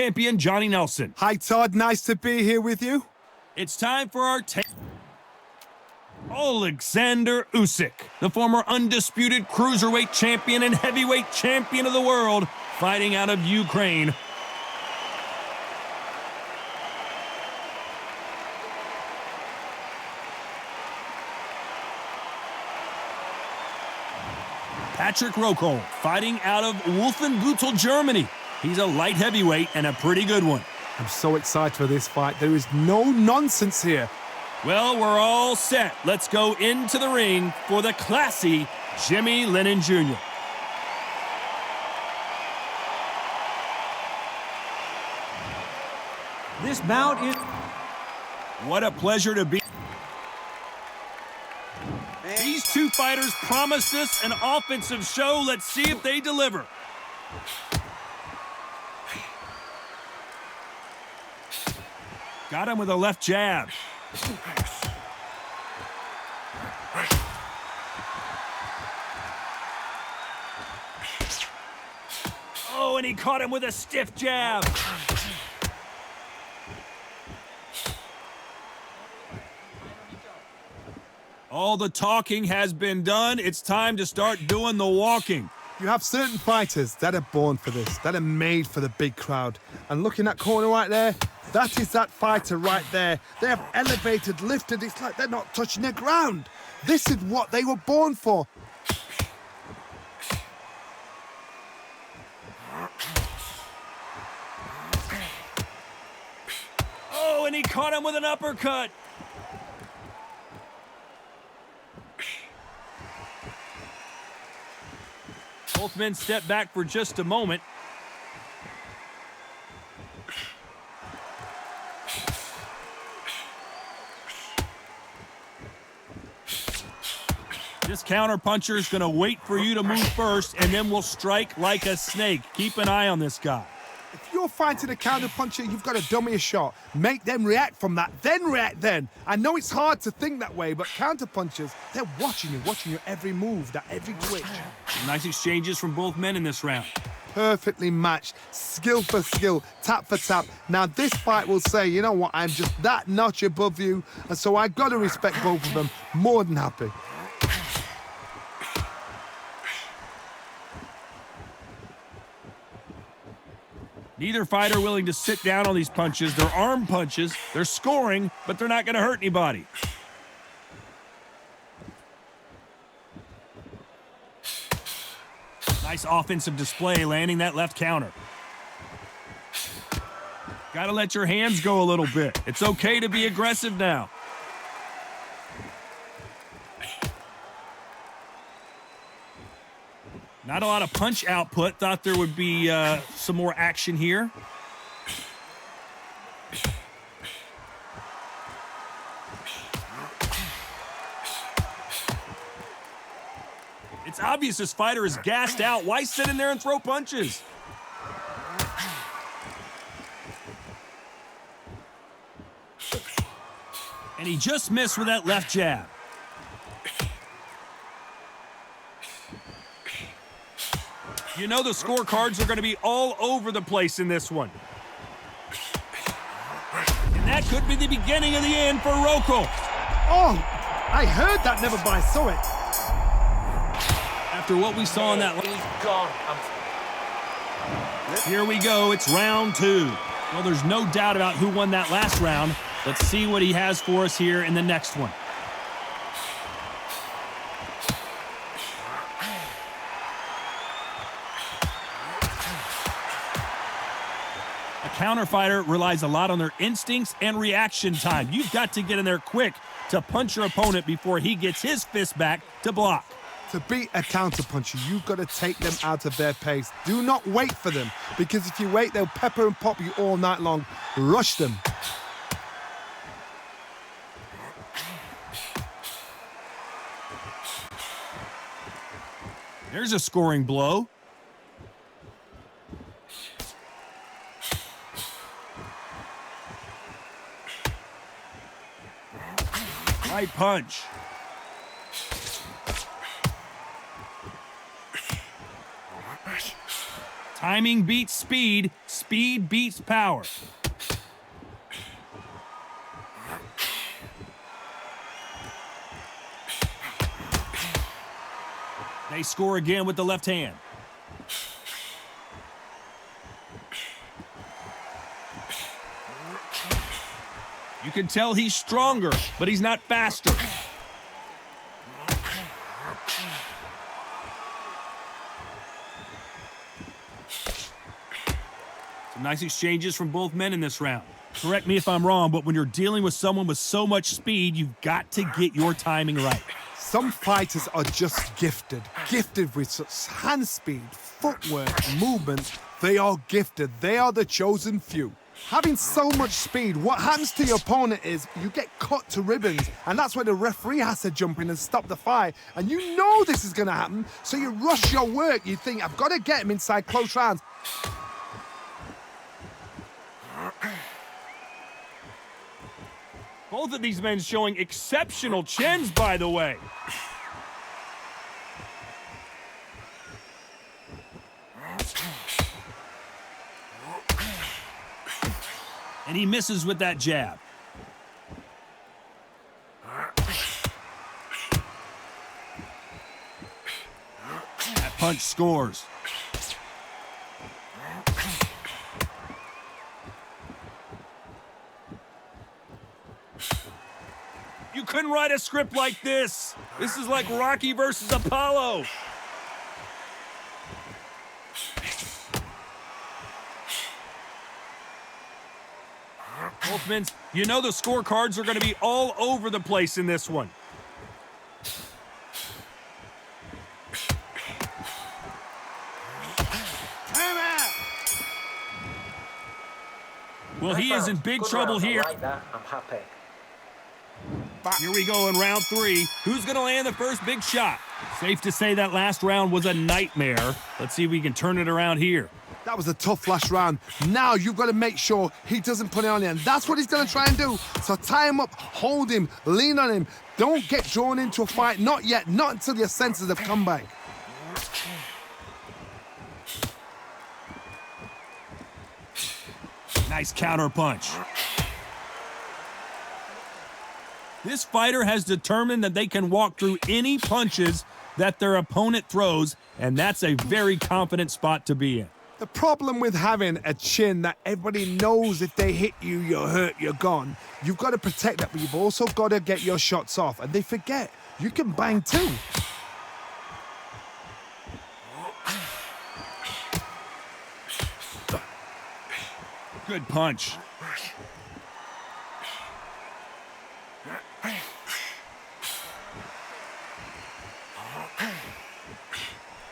champion, Johnny Nelson. Hi, Todd. Nice to be here with you. It's time for our Oleksandr Usyk, the former undisputed cruiserweight champion and heavyweight champion of the world, fighting out of Ukraine. Patrick Rokohl, fighting out of Undisputed, Germany. He's a light heavyweight and a pretty good one. I'm so excited for this fight. There is no nonsense here. Well, we're all set. Let's go into the ring for the classy Jimmy Lennon Jr. This bout is... What a pleasure to be. These two fighters promised us an offensive show. Let's see if they deliver. Got him with a left jab. Oh, and he caught him with a stiff jab. All the talking has been done. It's time to start doing the walking. You have certain fighters that are born for this, that are made for the big crowd. And look in that corner right there, that is that fighter right there. They have elevated, lifted, it's like they're not touching the ground. This is what they were born for. Oh, and he caught him with an uppercut. Both men step back for just a moment. This counter puncher is going to wait for you to move first, and then will strike like a snake. Keep an eye on this guy. If you're fighting a counter puncher, you've got to dummy a shot. Make them react from that, then react then. I know it's hard to think that way, but counter punchers, they're watching you every move, that every twitch. Nice exchanges from both men in this round. Perfectly matched, skill for skill, tap for tap. Now this fight will say, you know what, I'm just that notch above you, and so I've got to respect both of them. More than happy. Neither fighter willing to sit down on these punches. They're arm punches. They're scoring, but they're not going to hurt anybody. Nice offensive display, landing that left counter. Got to let your hands go a little bit. It's okay to be aggressive now. Not a lot of punch output. Thought there would be some more action here. It's obvious this fighter is gassed out. Why sit in there and throw punches? And he just missed with that left jab. You know the scorecards are going to be all over the place in this one. And that could be the beginning of the end for Rokohl. Oh, I heard that, never mind, saw it. After what we saw in that... Here we go, it's round two. Well, there's no doubt about who won that last round. Let's see what he has for us here in the next one. A counter fighter relies a lot on their instincts and reaction time. You've got to get in there quick to punch your opponent before he gets his fist back to block. To beat a counter puncher, you've got to take them out of their pace. Do not wait for them, because if you wait, they'll pepper and pop you all night long. Rush them. There's a scoring blow. Right punch. Timing beats speed. speed beats power. They score again with the left hand. You can tell he's stronger, but he's not faster. Some nice exchanges from both men in this round. Correct me if I'm wrong, but when you're dealing with someone with so much speed, you've got to get your timing right. Some fighters are just gifted with such hand speed, footwork, movement. They are gifted. They are the chosen few. Having so much speed, what happens to your opponent is you get cut to ribbons, and that's where the referee has to jump in and stop the fight. And you know this is going to happen, so you rush your work. You think, I've got to get him inside close rounds. Both of these men showing exceptional chins, by the way. And he misses with that jab. That punch scores. You couldn't write a script like this. This is like Rocky versus Apollo. Both men, you know the scorecards are going to be all over the place in this one. Well, he is in big trouble here. I like that. I'm happy. Here we go in round 3. Who's going to land the first big shot? Safe to say that last round was a nightmare. Let's see if we can turn it around here. That was a tough last round. Now you've got to make sure he doesn't put it on you, and that's what he's going to try and do. So tie him up, hold him, lean on him. Don't get drawn into a fight. Not yet. Not until your senses have come back. Nice counter punch. This fighter has determined that they can walk through any punches that their opponent throws, and that's a very confident spot to be in. The problem with having a chin that everybody knows if they hit you, you're hurt, you're gone. You've got to protect that, but you've also got to get your shots off. And they forget, you can bang too. Good punch.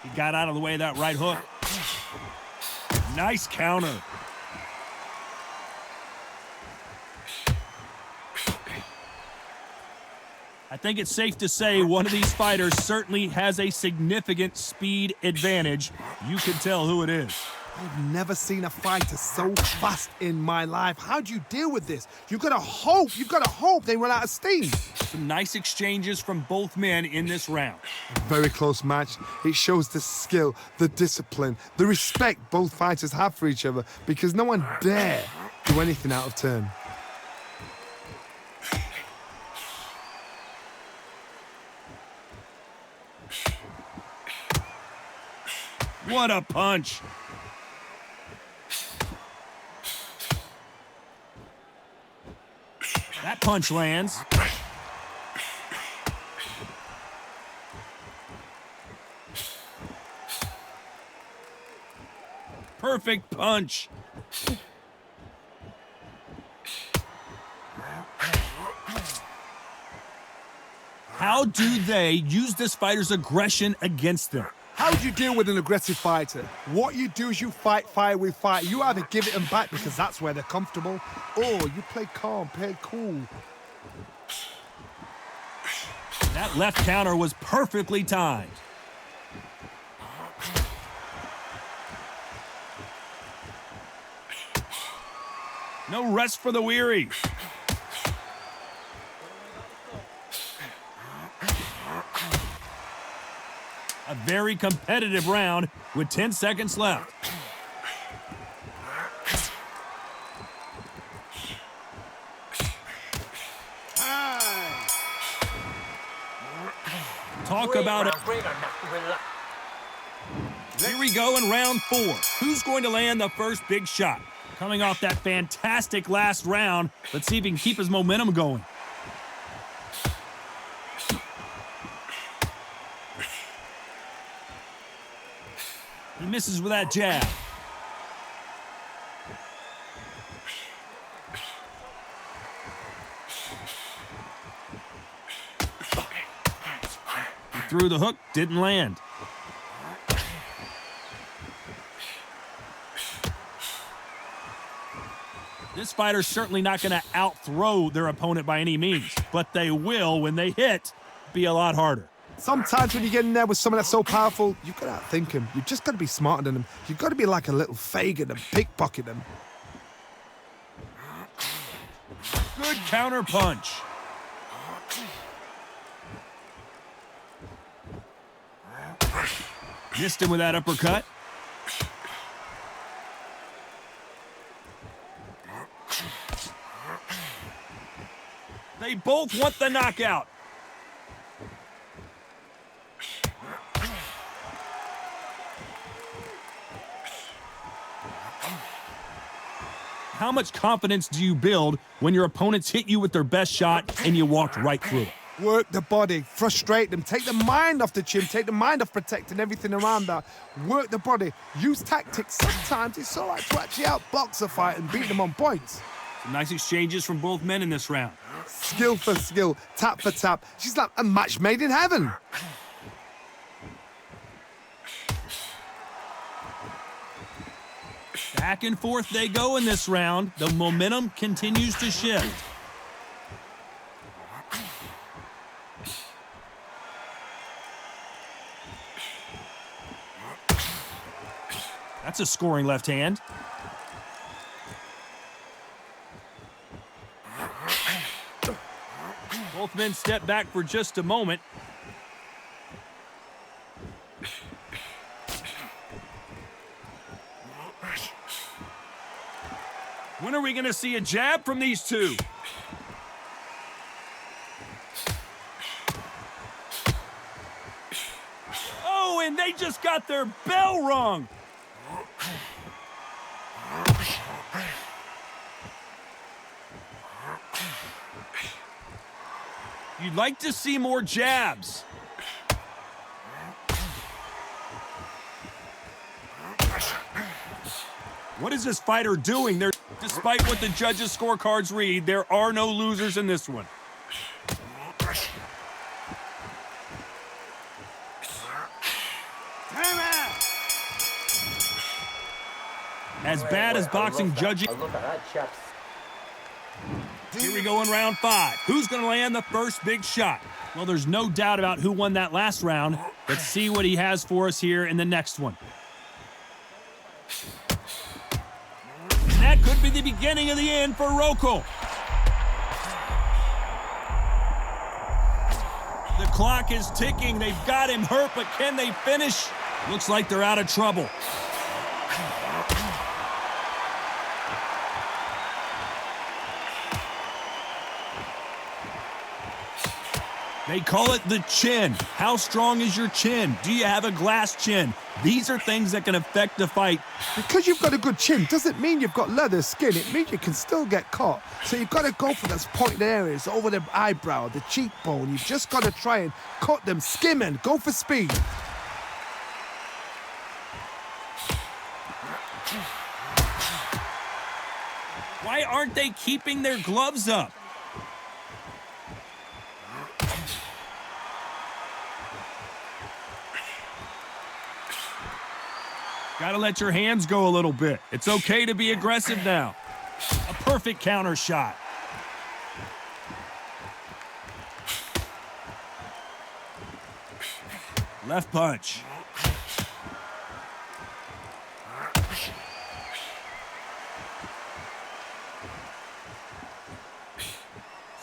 He got out of the way of that right hook. Nice counter. I think it's safe to say one of these fighters certainly has a significant speed advantage. You can tell who it is. I've never seen a fighter so fast in my life. How do you deal with this? You've got to hope they run out of steam. Some nice exchanges from both men in this round. A very close match. It shows the skill, the discipline, the respect both fighters have for each other, because no one dare do anything out of turn. What a punch. That punch lands. Perfect punch. How do they use this fighter's aggression against them? How do you deal with an aggressive fighter? What you do is you fight fire with fire. You either give it them back because that's where they're comfortable, or you play calm, play cool. That left counter was perfectly timed. No rest for the weary. A very competitive round with 10 seconds left. Talk about it. Here we go in round 4. Who's going to land the first big shot? Coming off that fantastic last round, let's see if he can keep his momentum going. He misses with that jab. He threw the hook, didn't land. This fighter's certainly not going to out-throw their opponent by any means, but they will, when they hit, be a lot harder. Sometimes when you get in there with someone that's so powerful, you've got to outthink him. You've just got to be smarter than him. You've got to be like a little Fagin and pickpocket him. Good counter punch. Missed him with that uppercut. They both want the knockout. How much confidence do you build when your opponents hit you with their best shot and you walked right through it? Work the body, frustrate them, take the mind off the chin, take the mind off protecting everything around that. Work the body, use tactics. Sometimes it's all right to actually outbox a fight and beat them on points. Some nice exchanges from both men in this round. Skill for skill, tap for tap. She's like a match made in heaven. Back and forth they go in this round. The momentum continues to shift. That's a scoring left hand. Both men step back for just a moment. When are we going to see a jab from these two? Oh, and they just got their bell rung. You'd like to see more jabs. What is this fighter doing? Despite what the judges' scorecards read, there are no losers in this one. As bad as boxing judging. Here we go in round 5. Who's going to land the first big shot? Well, there's no doubt about who won that last round. Let's see what he has for us here in the next one. And that could be the beginning of the end for Rokohl. The clock is ticking. They've got him hurt, but can they finish? Looks like they're out of trouble. They call it the chin. How strong is your chin? Do you have a glass chin? These are things that can affect the fight. Because you've got a good chin doesn't mean you've got leather skin. It means you can still get caught. So you've got to go for those pointed areas over the eyebrow, the cheekbone. You've just got to try and cut them, skim and go for speed. Why aren't they keeping their gloves up? Gotta let your hands go a little bit. It's okay to be aggressive now. A perfect counter shot. Left punch.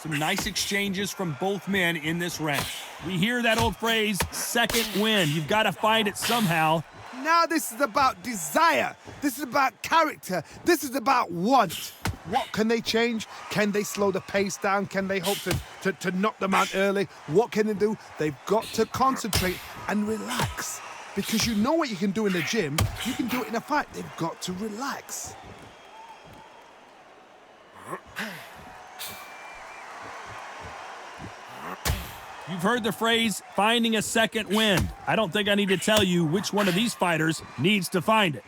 Some nice exchanges from both men in this round. We hear that old phrase, second win. You've got to find it somehow. Now this is about desire. This is about character. This is about want. What can they change? Can they slow the pace down? Can they hope to knock them out early? What can they do? They've got to concentrate and relax. Because you know what you can do in the gym, you can do it in a fight. They've got to relax. You've heard the phrase, finding a second wind. I don't think I need to tell you which one of these fighters needs to find it.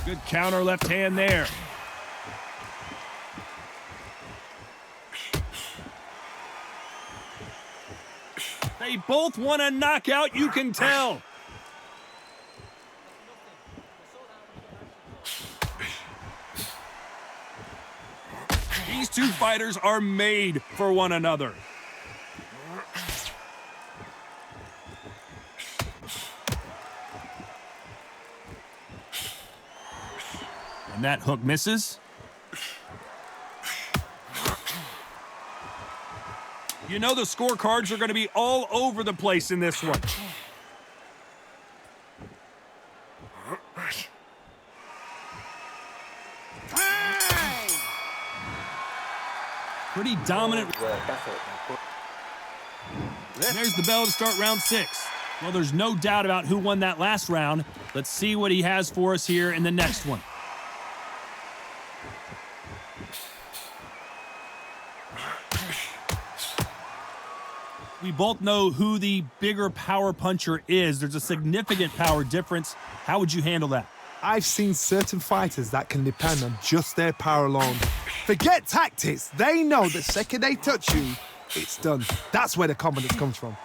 Good counter left hand there. They both want a knockout, you can tell. These two fighters are made for one another. And that hook misses. You know the scorecards are going to be all over the place in this one. Pretty dominant. And there's the bell to start round 6. Well, there's no doubt about who won that last round. Let's see what he has for us here in the next one. We both know who the bigger power puncher is. There's a significant power difference. How would you handle that? I've seen certain fighters that can depend on just their power alone. Forget tactics. They know the second they touch you, it's done. That's where the confidence comes from.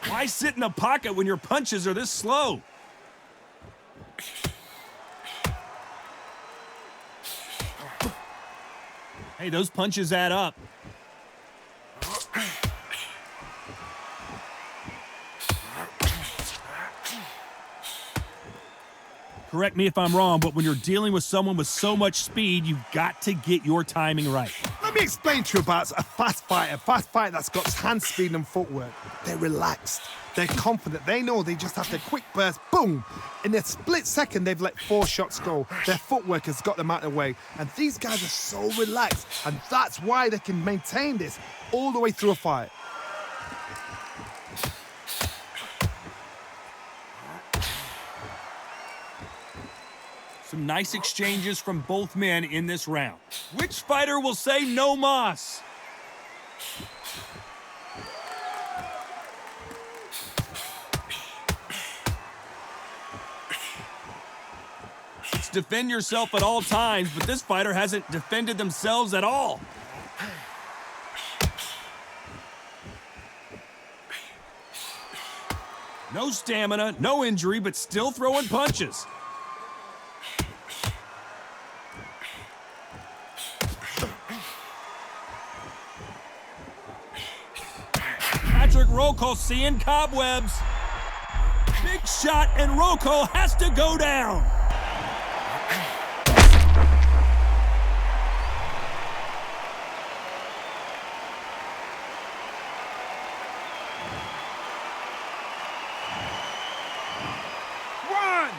Why sit in a pocket when your punches are this slow? Hey, those punches add up. Correct me if I'm wrong, but when you're dealing with someone with so much speed, you've got to get your timing right. Let me explain to you about a fast fighter that's got hand speed and footwork. They're relaxed. They're confident. They know they just have to quick burst, boom. In a split second, they've let 4 shots go. Their footwork has got them out of the way. And these guys are so relaxed. And that's why they can maintain this all the way through a fight. Some nice exchanges from both men in this round. Which fighter will say no mas? It's defend yourself at all times, but this fighter hasn't defended themselves at all. No stamina, no injury, but still throwing punches. Rokohl seeing cobwebs. Big shot, and Rokohl has to go down. One,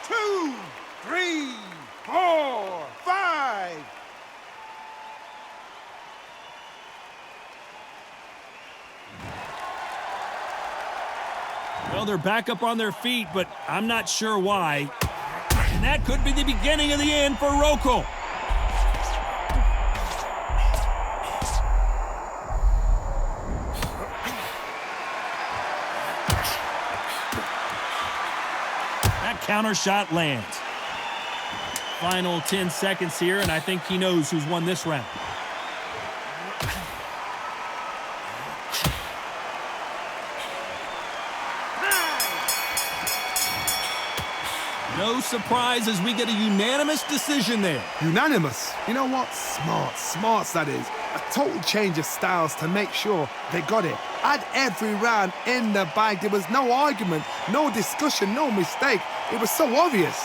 two, three, 4, 5. Well, they're back up on their feet, but I'm not sure why. And that could be the beginning of the end for Rokohl. That counter shot lands. Final 10 seconds here, and I think he knows who's won this round. No surprise as we get a unanimous decision there. Unanimous? You know what? Smarts that is. A total change of styles to make sure they got it. Had every round in the bag. There was no argument, no discussion, no mistake. It was so obvious.